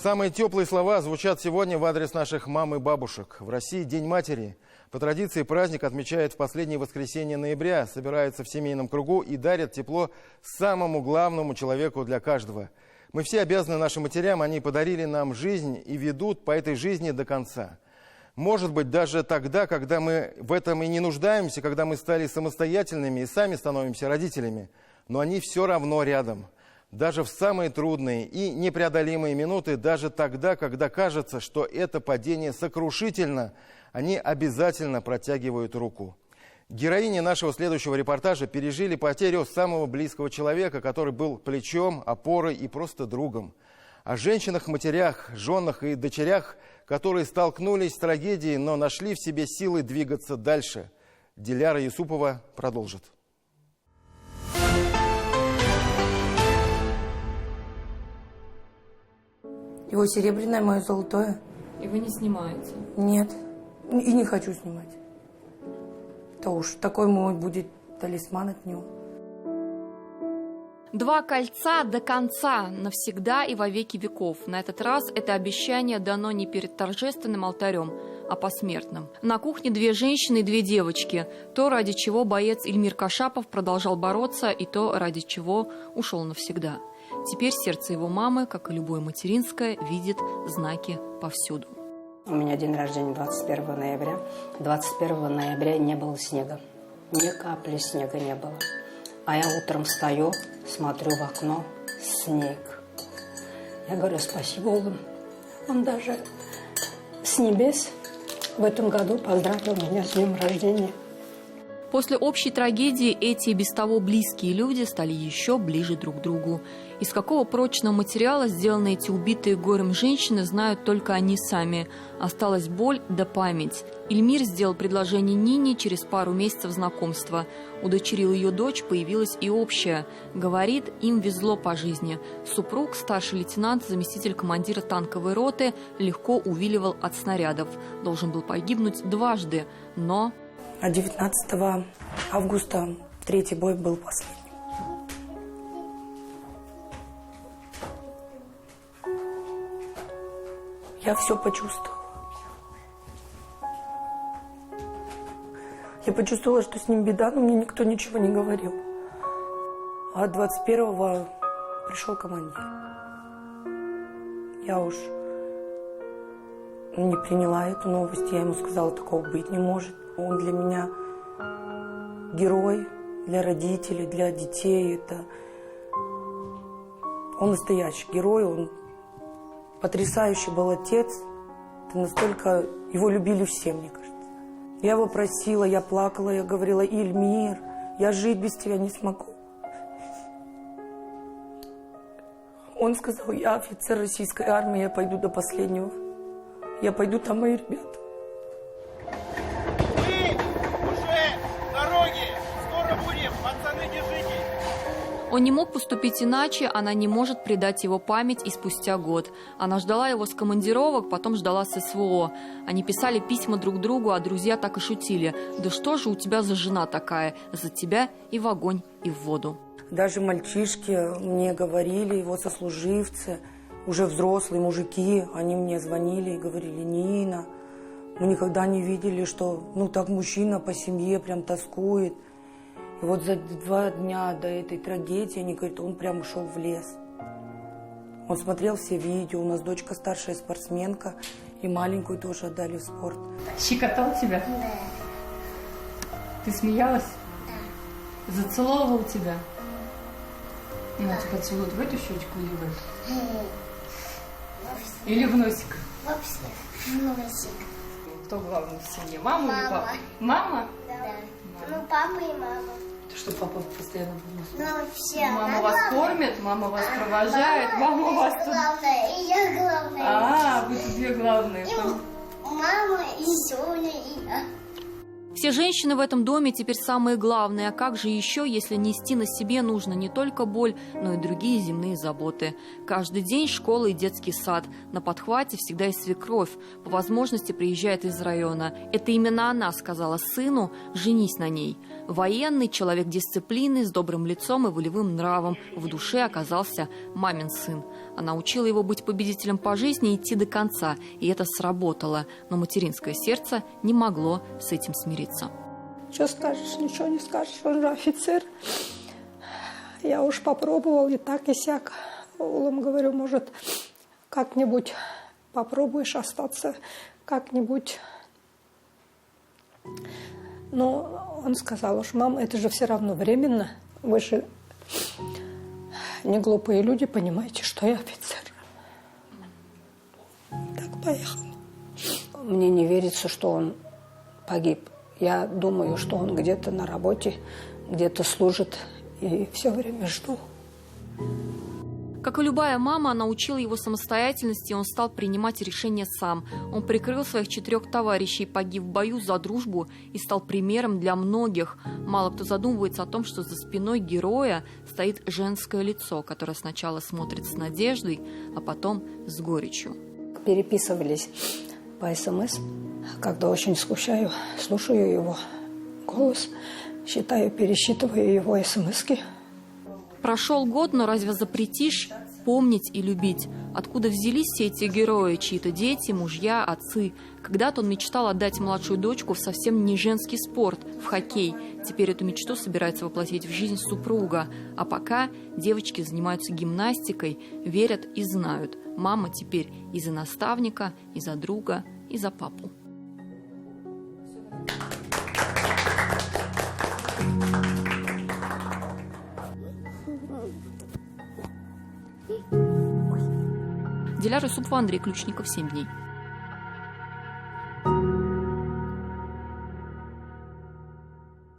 Самые теплые слова звучат сегодня в адрес наших мам и бабушек. В России День матери. По традиции праздник отмечают в последнее воскресенье ноября, собирается в семейном кругу и дарят тепло самому главному человеку для каждого. Мы все обязаны нашим матерям, они подарили нам жизнь и ведут по этой жизни до конца. Может быть, даже тогда, когда мы в этом и не нуждаемся, когда мы стали самостоятельными и сами становимся родителями, но они все равно рядом. Даже в самые трудные и непреодолимые минуты, даже тогда, когда кажется, что это падение сокрушительно, они обязательно протягивают руку. Героини нашего следующего репортажа пережили потерю самого близкого человека, который был плечом, опорой и просто другом. О женщинах-матерях, женах и дочерях, которые столкнулись с трагедией, но нашли в себе силы двигаться дальше. Диляра Юсупова продолжит. Его серебряное, мое золотое. И вы не снимаете? Нет. И не хочу снимать. То уж такой мой будет талисман от него. 2 кольца до конца, навсегда и во веки веков. На этот раз это обещание дано не перед торжественным алтарем, а посмертным. На кухне 2 женщины и 2 девочки. То, ради чего боец Ильмир Кашапов продолжал бороться, и то, ради чего ушел навсегда. Теперь сердце его мамы, как и любое материнское, видит знаки повсюду. У меня день рождения 21 ноября. 21 ноября не было снега. Ни капли снега не было. А я утром встаю, смотрю в окно, снег. Я говорю, спасибо, он. Он даже с небес в этом году поздравил меня с днем рождения. После общей трагедии эти без того близкие люди стали еще ближе друг к другу. Из какого прочного материала сделаны эти убитые горем женщины, знают только они сами. Осталась боль да память. Ильмир сделал предложение Нине через пару месяцев знакомства. Удочерил ее дочь, появилась и общая. Говорит, им везло по жизни. Супруг, старший лейтенант, заместитель командира танковой роты, легко увиливал от снарядов. Должен был погибнуть дважды, но... А 19 августа 3-й бой был последний. Я все почувствовала. Я почувствовала, что с ним беда, но мне никто ничего не говорил. А 21-го пришел командир. Я уж не приняла эту новость. Я ему сказала, такого быть не может. Он для меня герой, для родителей, для детей. Он настоящий герой, он потрясающий был отец. Это настолько его любили все, мне кажется. Я его просила, я плакала, я говорила, Ильмир, я жить без тебя не смогу. Он сказал, я офицер российской армии, я пойду до последнего. Я пойду, там мои ребята. Он не мог поступить иначе, она не может предать его память и спустя год. Она ждала его с командировок, потом ждала с СВО. Они писали письма друг другу, а друзья так и шутили. «Да что же у тебя за жена такая? За тебя и в огонь, и в воду». Даже мальчишки мне говорили, его сослуживцы, уже взрослые мужики, они мне звонили и говорили, Нина, мы никогда не видели, что так мужчина по семье прям тоскует. И вот за 2 дня до этой трагедии, они говорят, он прям ушел в лес. Он смотрел все видео, у нас дочка старшая спортсменка, и маленькую тоже отдали в спорт. Щекотал тебя? Да. Ты смеялась? Да. Зацеловывал тебя? На тебя поцелуют в эту щечку или в эту? Или в носик? Вообще, в носик. Кто главный в семье? Мама или папа? Мама. Мама? Да. Ну, папа и мама. Что папа постоянно в носу? Ну, все. Мама вас кормит, мама вас провожает, мама вас... Главное, и я главная. Вы 2 главные. И мама, и Соня, и я. В Все женщины в этом доме теперь самые главные. А как же еще, если нести на себе нужно не только боль, но и другие земные заботы? Каждый день школа и детский сад. На подхвате всегда и свекровь. По возможности приезжает из района. Это именно она сказала сыну: «Женись на ней». Военный, человек дисциплины, с добрым лицом и волевым нравом. В душе оказался мамин сын. Она учила его быть победителем по жизни и идти до конца. И это сработало. Но материнское сердце не могло с этим смириться. Что скажешь, ничего не скажешь, он же офицер. Я уж попробовал и так, и сяк. Улам говорю, может, как-нибудь попробуешь остаться, как-нибудь. Но он сказал, уж, мам, это же все равно временно. Вы же не глупые люди, понимаете, что я офицер. Так, поехал. Мне не верится, что он погиб. Я думаю, что он где-то на работе, где-то служит, и все время жду. Как и любая мама, она учила его самостоятельности, и он стал принимать решения сам. Он прикрыл своих 4 товарищей, погиб в бою за дружбу и стал примером для многих. Мало кто задумывается о том, что за спиной героя стоит женское лицо, которое сначала смотрит с надеждой, а потом с горечью. Переписывались по СМС. Когда очень скучаю, слушаю его голос, считаю, пересчитываю его СМСки. Прошел год, но разве запретишь помнить и любить? Откуда взялись все эти герои, чьи-то дети, мужья, отцы? Когда-то он мечтал отдать младшую дочку в совсем не женский спорт, в хоккей. Теперь эту мечту собирается воплотить в жизнь супруга. А пока девочки занимаются гимнастикой, верят и знают. Мама теперь и за наставника, и за друга, и за папу. Диляра Юсупова, Андрей Ключников, 7 дней.